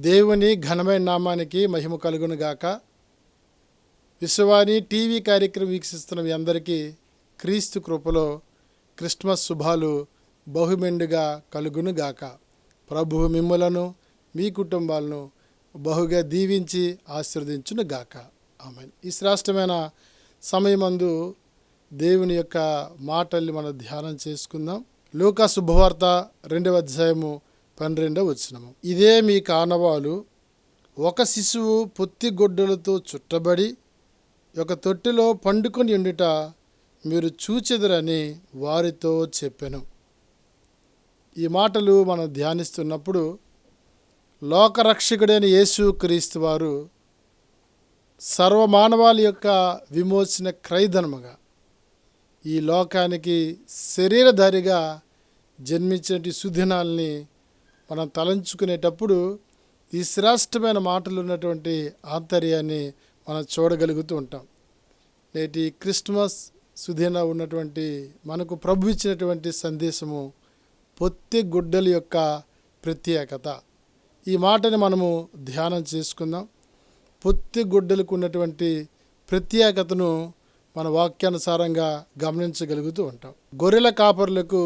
దేవుని ఘనమైన నామానికి మహిమ కలుగును గాక. విశ్వవాణి టీవీ కార్యక్రమం వీక్షిస్తున్న మీ అందరికీ క్రీస్తు కృపలో క్రిస్మస్ శుభాలు బహుమెండుగా కలుగును గాక. ప్రభువు మిమ్ములను మీ కుటుంబాలను బహుగా దీవించి ఆశీర్వదించును గాక. ఆమేన్. ఈ శ్రేష్టమైన సమయమందు దేవుని యొక్క మాటల్ని మనం ధ్యానం చేసుకుందాం. లూకా శుభవార్త 2వ అధ్యాయము 12వ వచనము. ఇదే మీ కానవాలు, ఒక శిశువు పొత్తిగొడ్డలతో చుట్టబడి ఒక తొట్టిలో పండుకొని ఉండుట మీరు చూచెదరని వారితో చెప్పెను. ఈ మాటలు మనం ధ్యానిస్తున్నప్పుడు లోకరక్షకుడైన యేసు క్రీస్తు వారు సర్వమానవాళి యొక్క విమోచన క్రయధనముగా ఈ లోకానికి శరీరధారిగా జన్మించే సుదినాల్ని మనం తలంచుకునేటప్పుడు ఈ శ్రేష్టమైన మాటలు ఉన్నటువంటి ఆంతర్యాన్ని మనం చూడగలుగుతూ ఉంటాం. నేటి క్రిస్మస్ సుదిన ఉన్నటువంటి మనకు ప్రభు ఇచ్చినటువంటి సందేశము పొత్తి గుడ్డల యొక్క ప్రత్యేకత. ఈ మాటని మనము ధ్యానం చేసుకుందాం. పొత్తి గుడ్డలకు ఉన్నటువంటి ప్రత్యేకతను మన వాక్యానుసారంగా గమనించగలుగుతూ ఉంటాం. గొర్రెల కాపరులకు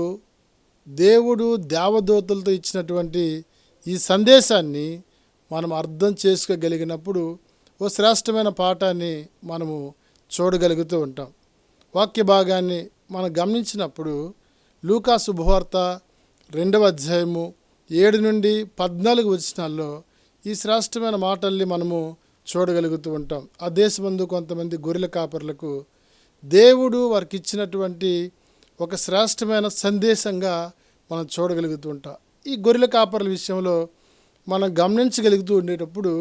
దేవుడు దేవదూతలతో ఇచ్చినటువంటి ఈ సందేశాన్ని మనం అర్థం చేసుకోగలిగినప్పుడు ఓ శ్రేష్టమైన పాఠాన్ని మనము చూడగలుగుతూ ఉంటాం. వాక్య భాగాన్ని మనం గమనించినప్పుడు లూకా శుభవార్త 2వ అధ్యాయము 7 నుండి 14 వచనాల్లో ఈ శ్రేష్టమైన మాటల్ని మనము చూడగలుగుతూ ఉంటాం. ఆ దేశమందు కొంతమంది గొర్రెల కాపరులకు దేవుడు వారికి ఇచ్చినటువంటి ఒక శ్రేష్టమైన సందేశంగా మనం చూడగలుగుతూ ఉంటాం. ఈ గొర్రెల కాపరుల విషయంలో మనం గమనించగలుగుతూ ఉండేటప్పుడు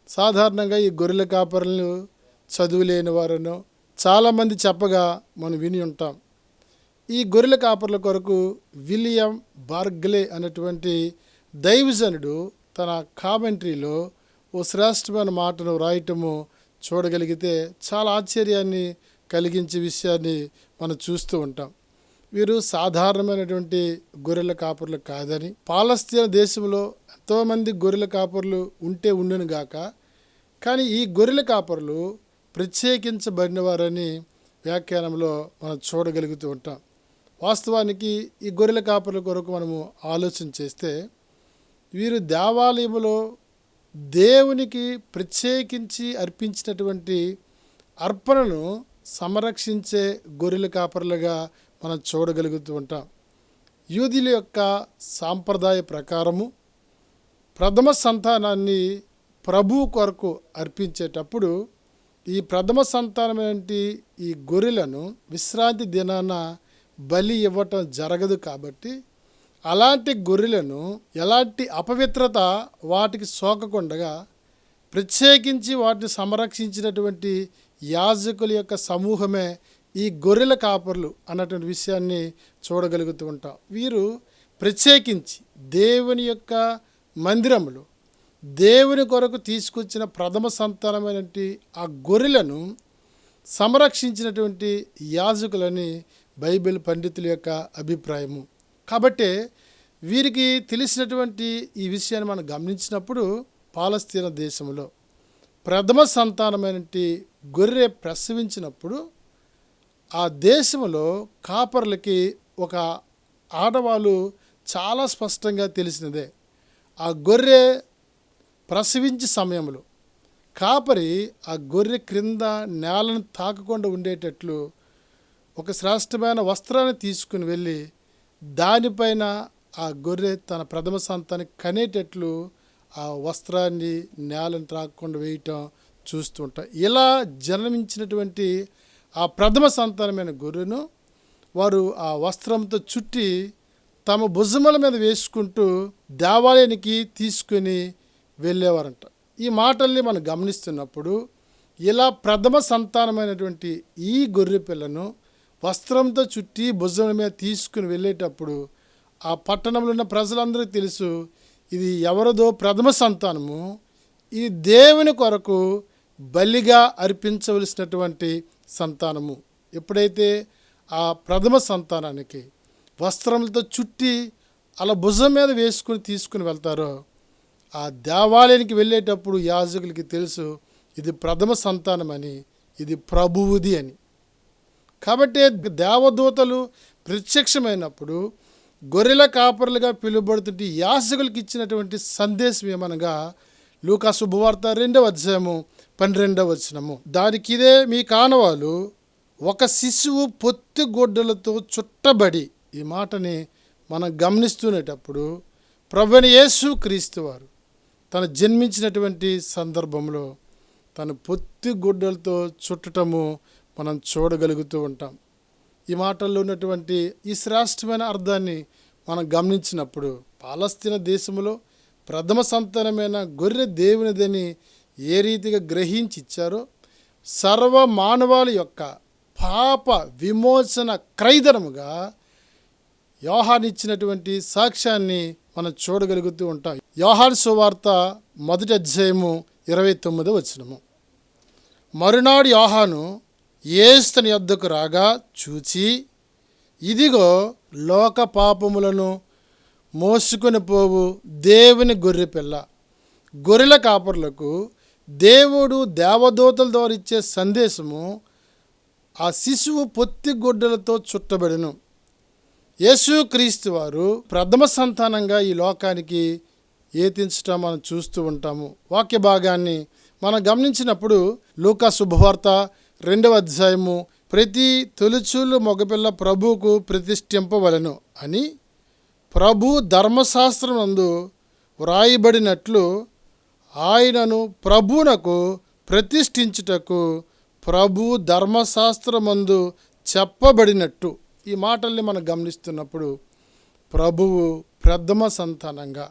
సాధారణంగా ఈ గొర్రెల కాపరులను చదువు లేని వారనో చాలామంది చెప్పగా మనం విని ఉంటాం. ఈ గొర్రెల కాపరుల కొరకు విలియం బార్గ్లే అనేటువంటి దైవజనుడు తన కామెంటరీలో ఓ శ్రేష్టమైన మాటను రాయటము చూడగలిగితే చాలా ఆశ్చర్యాన్ని కలిగించే విషయాన్ని మనం చూస్తూ ఉంటాం. వీరు సాధారణమైనటువంటి గొర్రెల కాపరులు కాదని, పాలస్తీనా దేశంలో ఎంతోమంది గొర్రెల కాపరులు ఉంటే ఉండును గాక, కానీ ఈ గొర్రెల కాపరులు ప్రత్యేకించబడిన వారని వ్యాఖ్యానంలో మనం చూడగలుగుతూ ఉంటాం. వాస్తవానికి ఈ గొర్రెల కాపరుల కొరకు మనము ఆలోచన చేస్తే వీరు దేవాలయంలో దేవునికి ప్రత్యేకించి అర్పించినటువంటి అర్పణను సంరక్షించే గొర్రెల కాపరులుగా మనం చూడగలుగుతూ ఉంటాం. యూదుల యొక్క సాంప్రదాయ ప్రకారము ప్రథమ సంతానాన్ని ప్రభువు కొరకు అర్పించేటప్పుడు ఈ ప్రథమ సంతానమైనటువంటి ఈ గొర్రెలను విశ్రాంతి దినాన బలి ఇవ్వటం జరగదు. కాబట్టి అలాంటి గొర్రెలను ఎలాంటి అపవిత్రత వాటికి సోకకుండగా ప్రత్యేకించి వాటిని సంరక్షించినటువంటి యాజకుల యొక్క సమూహమే ఈ గొర్రెల కాపరులు అన్నటువంటి విషయాన్ని చూడగలుగుతూ ఉంటాం. వీరు ప్రత్యేకించి దేవుని యొక్క మందిరములో దేవుని కొరకు తీసుకొచ్చిన ప్రథమ సంతానమైనటువంటి ఆ గొర్రెలను సంరక్షించినటువంటి యాజకులని బైబిల్ పండితుల యొక్క అభిప్రాయము. కాబట్టి వీరికి తెలిసినటువంటి ఈ విషయాన్ని మనం గమనించినప్పుడు పాలస్తీనా దేశంలో ప్రథమ సంతానమైనటువంటి గొర్రె ప్రసవించినప్పుడు ఆ దేశంలో కాపర్లకి ఒక ఆడవాళ్ళు చాలా స్పష్టంగా తెలిసినదే. ఆ గొర్రె ప్రసవించే సమయంలో కాపరి ఆ గొర్రె క్రింద నేలను తాకకుండా ఉండేటట్లు ఒక శ్రేష్టమైన వస్త్రాన్ని తీసుకుని వెళ్ళి దానిపైన ఆ గొర్రె తన ప్రథమ సంతానాన్ని కనేటట్లు ఆ వస్త్రాన్ని నేలను తాకకుండా వేయటం చూస్తుంటాం. ఇలా జన్మించినటువంటి ఆ ప్రథమ సంతానమైన గొర్రెను వారు ఆ వస్త్రంతో చుట్టి తమ భుజముల మీద వేసుకుంటూ దేవాలయానికి తీసుకుని వెళ్ళేవారంట. ఈ మాటల్ని మనం గమనిస్తున్నప్పుడు ఇలా ప్రథమ సంతానమైనటువంటి ఈ గొర్రె పిల్లను వస్త్రంతో చుట్టి భుజముల మీద తీసుకుని వెళ్ళేటప్పుడు ఆ పట్టణంలో ఉన్న ప్రజలందరికీ తెలుసు, ఇది ఎవరిదో ప్రథమ సంతానము, ఇది దేవుని కొరకు బలిగా అర్పించవలసినటువంటి సంతానము. ఎప్పుడైతే ఆ ప్రథమ సంతానానికి వస్త్రములతో చుట్టి అలా భుజం మీద వేసుకుని తీసుకుని వెళ్తారో ఆ దేవాలయానికి వెళ్ళేటప్పుడు యాజకులకి తెలుసు ఇది ప్రథమ సంతానమని, ఇది ప్రభువుది అని. కాబట్టి దేవదూతలు ప్రత్యక్షమైనప్పుడు గొర్రెల కాపరులుగా పిలువబడుతుంటే యాజకులకు ఇచ్చినటువంటి సందేశం ఏమనగా లూకా శుభవార్త 2వ అధ్యాయము 12వ వచనము. దానికి ఇదే మీ కానవాలు, ఒక శిశువు పొత్తిగుడ్డలతో చుట్టబడి. ఈ మాటని మనం గమనిస్తునేటప్పుడు ప్రభువైన యేసు క్రీస్తు వారు తను జన్మించినటువంటి సందర్భంలో తను పొత్తిగుడ్డలతో చుట్టటము మనం చూడగలుగుతూ ఉంటాం. ఈ మాటల్లో ఉన్నటువంటి ఈ శ్రేష్టమైన అర్థాన్ని మనం గమనించినప్పుడు పాలస్తీనా దేశంలో ప్రథమ సంతానమైన గొర్రె దేవునిదని ఏ రీతిగా గ్రహించి ఇచ్చారో, సర్వ మానవాళి యొక్క పాప విమోచన క్రైదనముగా యోహాను ఇచ్చినటువంటి సాక్ష్యాన్ని మనం చూడగలుగుతూ ఉంటాం. యోహాను సువార్త 1వ అధ్యాయము 29వ వచనము. మరునాడు యోహాను యేసు తన యొద్దకు రాగా చూచి, ఇదిగో లోక పాపములను మోసుకొని పోవు దేవుని గొర్రెపిల్ల. గొర్రెల కాపరులకు దేవుడు దేవదూతల ద్వారా ఇచ్చే సందేశము, ఆ శిశువు పొత్తిగుడ్డలతో చుట్టబడెను. యేసుక్రీస్తు వారు ప్రథమ సంతానంగా ఈ లోకానికి ఏతించటం మనం చూస్తూ ఉంటాము. వాక్య భాగాన్ని మనం గమనించినప్పుడు లూకా శుభవార్త 2వ అధ్యాయము, ప్రతి తొలిచూలు మగపిల్ల ప్రభువుకు ప్రతిష్ఠింపవలెను అని ప్రభు ధర్మశాస్త్రమందు వ్రాయబడినట్లు ఆయనను ప్రభువునకు ప్రతిష్ఠించుటకు ప్రభు ధర్మశాస్త్రమందు చెప్పబడినట్టు. ఈ మాటల్ని మనం గమనిస్తున్నప్పుడు ప్రభువు ప్రథమ సంతానంగా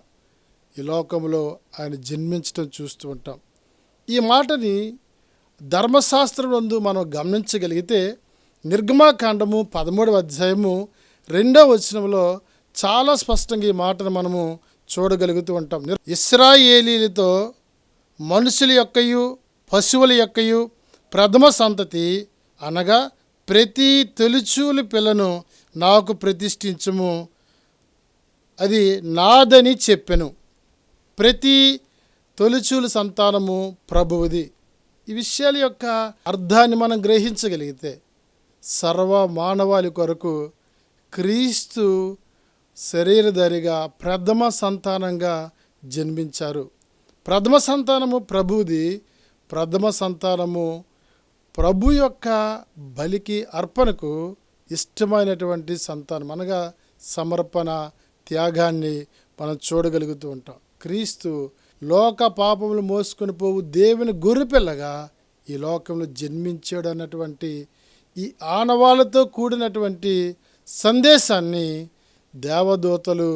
ఈ లోకంలో ఆయన జన్మించడం చూస్తూ ఉంటాం. ఈ మాటని ధర్మశాస్త్రమందు మనం గమనించగలిగితే నిర్గమాకాండము 13వ అధ్యాయము 2వ వచనంలో చాలా స్పష్టంగా ఈ మాటను మనము చూడగలుగుతూ ఉంటాం. ఇశ్రాయేలీలతో మనుషుల యొక్కయు పశువుల యొక్కయు ప్రథమ సంతతి అనగా ప్రతి తొలిచూలు పిల్లను నాకు ప్రతిష్ఠించుము, అది నాదని చెప్పెను. ప్రతి తొలిచూలు సంతానము ప్రభువుది. ఈ విషయాల యొక్క అర్థాన్ని మనం గ్రహించగలిగితే సర్వ మానవాళి కొరకు క్రీస్తు శరీరధారిగా ప్రథమ సంతానంగా జన్మించారు. ప్రథమ సంతానము ప్రభువుది. ప్రథమ సంతానము ప్రభు యొక్క బలికి అర్పణకు ఇష్టమైనటువంటి సంతానం, అనగా సమర్పణ త్యాగాన్ని మనం చూడగలుగుతూ ఉంటాం. క్రీస్తు లోక పాపములు మోసుకొని పోవు దేవుని గొర్రెపిల్లగా ఈ లోకంలో జన్మించాడు అన్నటువంటి ఈ ఆనవాళ్ళతో కూడినటువంటి సందేశాన్ని దేవదూతలు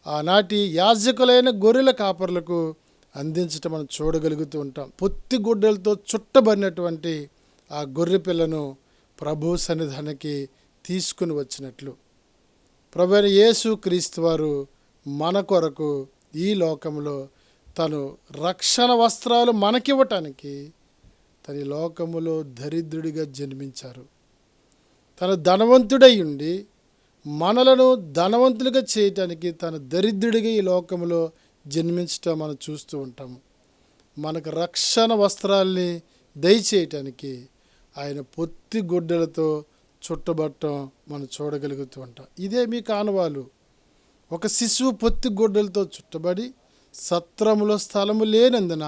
ఆనాటి యాజకులైన గొర్రెల కాపరులకు అందించటం మనం చూడగలుగుతూ ఉంటాం. పొత్తిగుడ్డలతో చుట్టబడినటువంటి ఆ గొర్రె పిల్లను ప్రభు సన్నిధానికి తీసుకుని వచ్చినట్లు ప్రభువైన యేసు క్రీస్తు వారు మన కొరకు ఈ లోకంలో తను రక్షణ వస్త్రాలు మనకివ్వటానికి తన లోకములో దరిద్రుడిగా జన్మించారు. తను ధనవంతుడై ఉండి మనలను ధనవంతులుగా చేయటానికి తను దరిద్రుడిగా ఈ లోకంలో జన్మించటం మనం చూస్తూ ఉంటాము. మనకు రక్షణ వస్త్రాల్ని దయచేయటానికి ఆయన పొత్తి గుడ్డలతో చుట్టబట్టం మనం చూడగలుగుతూ ఉంటాం. ఇదే మీ కానవాలు. ఒక శిశువు పొత్తి గుడ్డలతో చుట్టబడి సత్రములో స్థలము లేనందున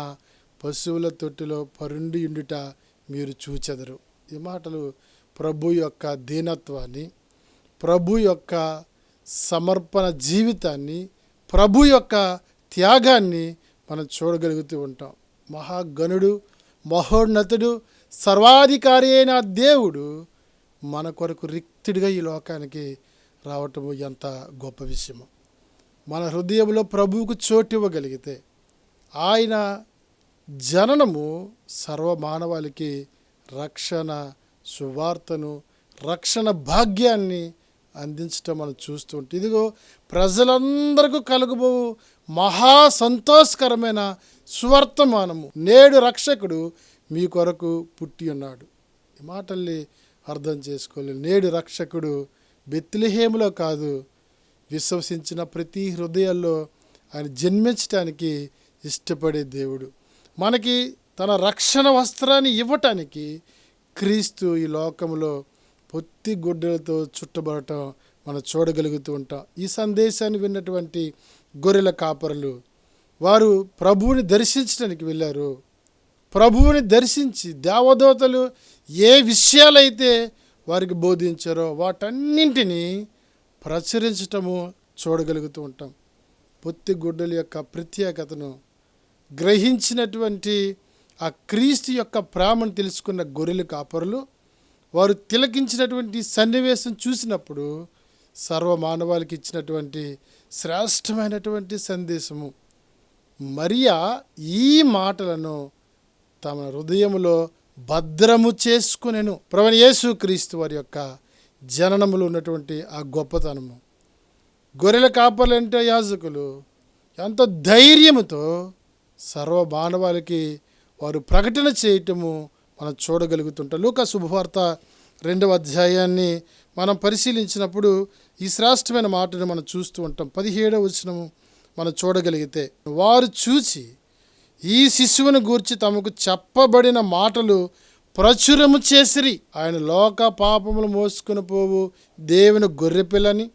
పశువుల తొట్టిలో పరుండి ఉండుట మీరు చూచెదరు. ఈ మాటలు ప్రభు యొక్క దీనత్వాన్ని, ప్రభు యొక్క సమర్పణ జీవితాన్ని, ప్రభు యొక్క త్యాగాన్ని మనం చూడగలుగుతూ ఉంటాం. మహాగణుడు, మహోన్నతుడు, సర్వాధికారి అయిన దేవుడు మన కొరకు రిక్తుడిగా ఈ లోకానికి రావటము ఎంత గొప్ప విషయము. మన హృదయంలో ప్రభువుకు చోటు ఇవ్వగలిగితే ఆయన జననము సర్వమానవాళికి రక్షణ సువార్తను, రక్షణ భాగ్యాన్ని అందించటం మనం చూస్తుంటే, ఇదిగో ప్రజలందరికీ కలుగుబో మహా సంతోషకరమైన సువర్తమానము, నేడు రక్షకుడు మీ కొరకు పుట్టి ఉన్నాడు. ఈ మాటల్ని అర్థం చేసుకోలేదు. నేడు రక్షకుడు బెత్లెహేములో కాదు, విశ్వసించిన ప్రతి హృదయాల్లో ఆయన జన్మించటానికి ఇష్టపడే దేవుడు. మనకి తన రక్షణ వస్త్రాన్ని ఇవ్వటానికి క్రీస్తు ఈ లోకంలో పొత్తి గుడ్డలతో చుట్టబడటం మనం చూడగలుగుతూ ఉంటాం. ఈ సందేశాన్ని విన్నటువంటి గొర్రెల కాపరులు వారు ప్రభువుని దర్శించడానికి వెళ్ళారు. ప్రభువుని దర్శించి దేవదూతలు ఏ విషయాలైతే వారికి బోధించారో వాటన్నింటినీ ప్రచురించటము చూడగలుగుతూ ఉంటాం. పొత్తి గుడ్డల యొక్క ప్రత్యేకతను గ్రహించినటువంటి ఆ క్రీస్తు యొక్క ప్రేమను తెలుసుకున్న గొర్రెల కాపరులు వారు తిలకించినటువంటి సన్నివేశం చూసినప్పుడు సర్వమానవాళికి ఇచ్చినటువంటి శ్రేష్టమైనటువంటి సందేశము. మరియా ఈ మాటలను తమ హృదయములో భద్రము చేసుకునెను. ప్రభువైన యేసు క్రీస్తు వారి యొక్క జననములో ఉన్నటువంటి ఆ గొప్పతనము. గొర్రెల కాపర్లు అంటే యాజకులు ఎంతో ధైర్యముతో సర్వమానవాళికి వారు ప్రకటన చేయటము మనం చూడగలుగుతుంటాం. లూకా శుభవార్త 2వ అధ్యాయాన్ని మనం పరిశీలించినప్పుడు ఈ శ్రేష్టమైన మాటను మనం చూస్తూ ఉంటాం. 17వ వచనము మనం చూడగలిగితే, వారు చూచి ఈ శిశువును గూర్చి తమకు చెప్పబడిన మాటలు ప్రచురము చేసిరి. ఆయన లోక పాపములు మోసుకుని పోవు దేవుని గొర్రెపిల్లని,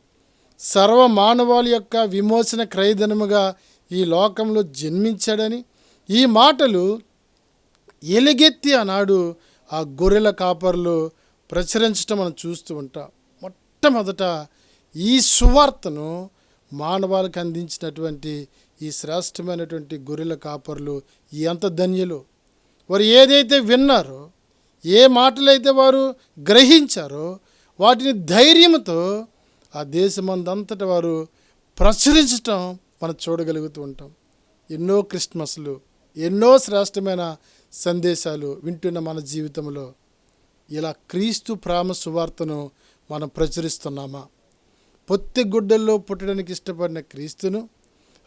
సర్వమానవాళి యొక్క విమోచన క్రయధనముగా ఈ లోకంలో జన్మించాడని ఈ మాటలు ఎలుగెత్తి ఆనాడు ఆ గొర్రెల కాపర్లు ప్రచురించడం మనం చూస్తూ ఉంటాం. మొట్టమొదట ఈ సువార్తను మానవాళికి అందించినటువంటి ఈ శ్రేష్టమైనటువంటి గొర్రెల కాపర్లు ఎంత ధన్యులు. వారు ఏదైతే విన్నారో, ఏ మాటలైతే వారు గ్రహించారో వాటిని ధైర్యంతో ఆ దేశమందంతటా వారు ప్రచురించటం మనం చూడగలుగుతూ ఉంటాం. ఎన్నో క్రిస్మస్లు, ఎన్నో శ్రేష్టమైన సందేశాలు వింటున్న మన జీవితంలో ఇలా క్రీస్తు ప్రేమ సువార్తను మనం ప్రచురిస్తున్నామా? పొత్తి గుడ్డల్లో పుట్టడానికి ఇష్టపడిన క్రీస్తును,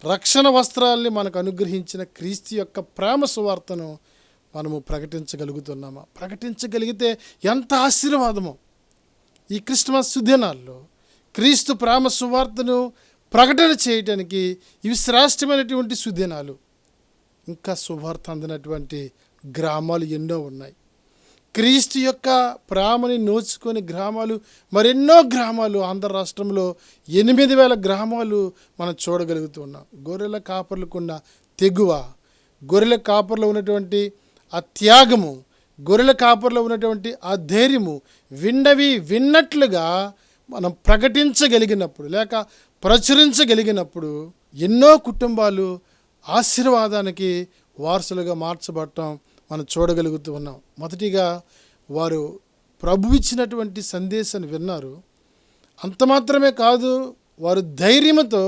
రక్షణ వస్త్రాల్ని మనకు అనుగ్రహించిన క్రీస్తు యొక్క ప్రేమ సువార్తను మనము ప్రకటించగలుగుతున్నామా? ప్రకటించగలిగితే ఎంత ఆశీర్వాదమో. ఈ క్రిస్మస్ సుదినాల్లో క్రీస్తు ప్రేమ సువార్తను ప్రకటన చేయడానికి ఇవి శ్రేష్టమైనటువంటి సుదినాలు. ఇంకా సువార్త అందినటువంటి గ్రామాలు ఎన్నో ఉన్నాయి. క్రీస్తు యొక్క ప్రేమని నోచుకొని గ్రామాలు మరెన్నో గ్రామాలు ఆంధ్ర రాష్ట్రంలో 8,000 గ్రామాలు మనం చూడగలుగుతున్నాం. గొర్రెల కాపర్లకున్న తెగువ, గొర్రెల కాపర్లో ఉన్నటువంటి ఆ త్యాగము, గొర్రెల కాపర్లో ఉన్నటువంటి ఆ ధైర్యము విన్నవి విన్నట్లుగా మనం ప్రకటించగలిగినప్పుడు లేక ప్రచురించగలిగినప్పుడు ఎన్నో కుటుంబాలు ఆశీర్వాదానికి వారసులుగా మార్చబడటం మనం చూడగలుగుతూ ఉన్నాం. మొదటిగా వారు ప్రభు ఇచ్చినటువంటి సందేశాన్ని విన్నారు. అంత మాత్రమే కాదు, వారు ధైర్యంతో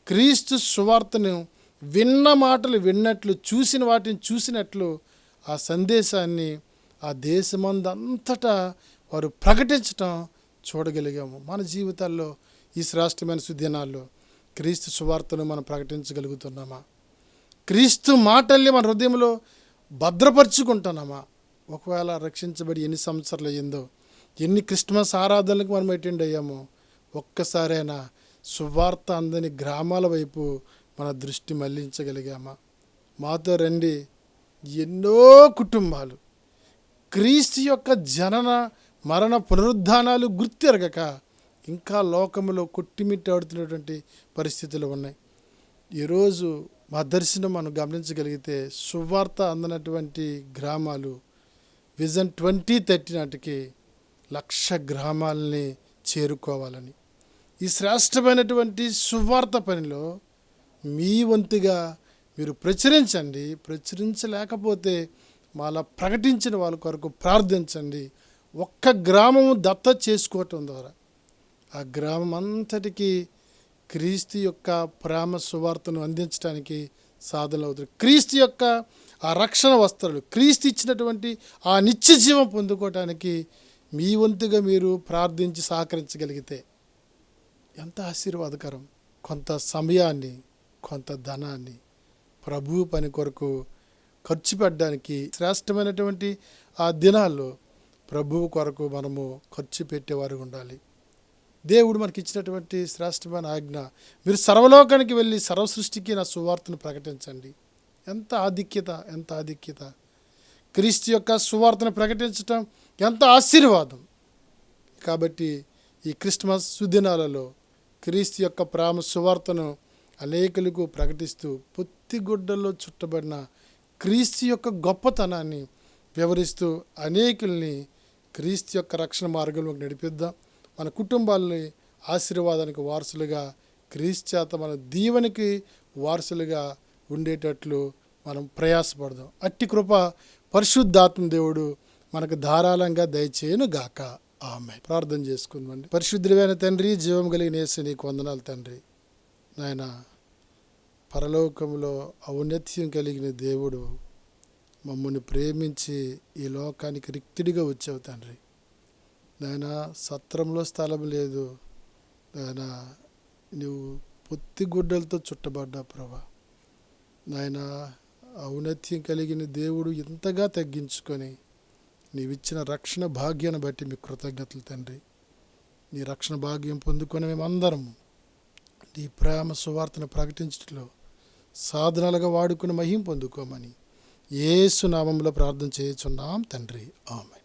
క్రీస్తు సువార్తను విన్న మాటలు విన్నట్లు, చూసిన వాటిని చూసినట్లు ఆ సందేశాన్ని ఆ దేశమందంతటా వారు ప్రకటించటం చూడగలిగాము. మన జీవితాల్లో ఈ శ్రేష్టమైన సుదినాల్లో క్రీస్తు సువార్తను మనం ప్రకటించగలుగుతున్నామా? క్రీస్తు మాటల్ని మన హృదయంలో భద్రపరుచుకుంటున్నామా? ఒకవేళ రక్షించబడి ఎన్ని సంవత్సరాలు అయ్యిందో, ఎన్ని క్రిస్మస్ ఆరాధనలకు మనం అటెండ్ అయ్యామో, ఒక్కసారైనా సువార్త అందని గ్రామాల వైపు మన దృష్టి మళ్లించగలిగామా? మాతో రండి. ఎన్నో కుటుంబాలు క్రీస్తు యొక్క జనన మరణ పునరుద్ధానాలు గుర్తెరగక ఇంకా లోకములో కొట్టిమిట్టాడుతున్నటువంటి పరిస్థితులు ఉన్నాయి. ఈరోజు మా దర్శనం మనం గమనించగలిగితే సువార్త అందనటువంటి గ్రామాలు విజన్ 2030 నాటికి 1,00,000 గ్రామాలని చేరుకోవాలని. ఈ శ్రేష్టమైనటువంటి సువార్త పనిలో మీ వంతుగా మీరు ప్రచురించండి. ప్రచురించలేకపోతే మాలా ప్రకటించిన వాళ్ళ కొరకు ప్రార్థించండి. ఒక్క గ్రామము దత్తత చేసుకోవటం ద్వారా ఆ గ్రామం అంతటికీ క్రీస్తు యొక్క ప్రేమ సువార్తను అందించడానికి సాధనలు అవుతుంది. క్రీస్తు యొక్క ఆ రక్షణ వస్త్రాలు, క్రీస్తు ఇచ్చినటువంటి ఆ నిత్య జీవం పొందుకోవటానికి మీ వంతుగా మీరు ప్రార్థించి సహకరించగలిగితే ఎంత ఆశీర్వాదకరం. కొంత సమయాన్ని, కొంత ధనాన్ని ప్రభు పని కొరకు ఖర్చు పెట్టడానికి శ్రేష్టమైనటువంటి ఆ దినాల్లో ప్రభువు కొరకు మనము ఖర్చు పెట్టేవారు ఉండాలి. దేవుడు మనకి ఇచ్చినటువంటి శ్రేష్టమైన ఆజ్ఞ, మీరు సర్వలోకానికి వెళ్ళి సర్వ సృష్టికి నా సువార్తను ప్రకటించండి. ఎంత ఆధిక్యత, ఎంత ఆధిక్యత! క్రీస్తు యొక్క సువార్తను ప్రకటించటం ఎంత ఆశీర్వాదం! కాబట్టి ఈ క్రిస్మస్ సుదినాలలో క్రీస్తు యొక్క ప్రేమ సువార్తను అనేకులకు ప్రకటిస్తూ పొత్తిగుడ్డల్లో చుట్టబడిన క్రీస్తు యొక్క గొప్పతనాన్ని వివరిస్తూ అనేకుల్ని క్రీస్తు యొక్క రక్షణ మార్గంలోకి నడిపిద్దాం. మన కుటుంబాలని ఆశీర్వాదానికి వారసులుగా, క్రీస్తు చేత మన దీవెనకి వారసులుగా ఉండేటట్లు మనం ప్రయాసపడదాం. అట్టి కృప పరిశుద్ధాత్మ దేవుడు మనకు ధారాళంగా దయచేయను గాక. ఆమేన్. ప్రార్థన చేసుకుందామండి. పరిశుద్ధుడైన తండ్రి, జీవం కలిగిన యేసు నీకు వందనాలు తండ్రి. నాయన, పరలోకంలో ఔన్నత్యం కలిగిన దేవుడు మమ్మల్ని ప్రేమించి ఈ లోకానికి రిక్తుడిగా వచ్చావు తండ్రి. నాయన, సత్రంలో స్థలం లేదు నాయన, నువ్వు పొత్తిగుడ్డలతో చుట్టబడ్డా ప్రభా. నాయన, ఔన్నత్యం కలిగిన దేవుడు ఇంతగా తగ్గించుకొని నీవిచ్చిన రక్షణ భాగ్యాన్ని బట్టి మీకు కృతజ్ఞతలు తండ్రి. నీ రక్షణ భాగ్యం పొందుకొని మేమందరం నీ ప్రేమ సువార్తను ప్రకటించడంలో సాధనాలుగా వాడుకుని మహిమ పొందుకోమని యేసు నామములో ప్రార్థన చేయుచున్నాం తండ్రి. ఆమేన్.